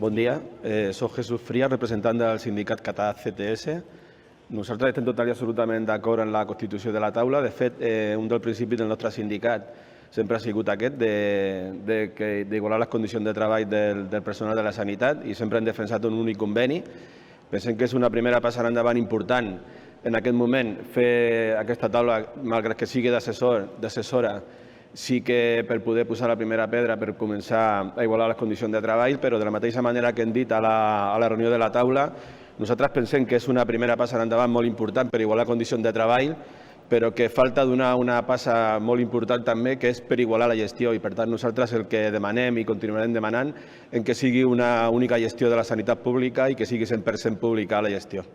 Bon dia, soc Jesús Frías, representant del sindicat català CTS. Nosaltres estem total i absolutament d'acord en la constitució de la taula. De fet, un dels principis del nostre sindicat sempre ha sigut aquest, d'igualar les condicions de treball del personal de la sanitat, i sempre hem defensat un únic conveni. Pensem que és una primera passada endavant important en aquest moment fer aquesta taula, malgrat que sigui d'assessora, sí que per poder posar la primera pedra per començar a igualar les condicions de treball, però de la mateixa manera que hem dit a la reunió de la taula, nosaltres pensem que és una primera passada endavant molt important per igualar condicions de treball, però que falta donar una passa molt important també, que és per igualar la gestió, i per tant nosaltres el que demanem i continuarem demanant és que sigui una única gestió de la sanitat pública i que sigui 100% pública la gestió.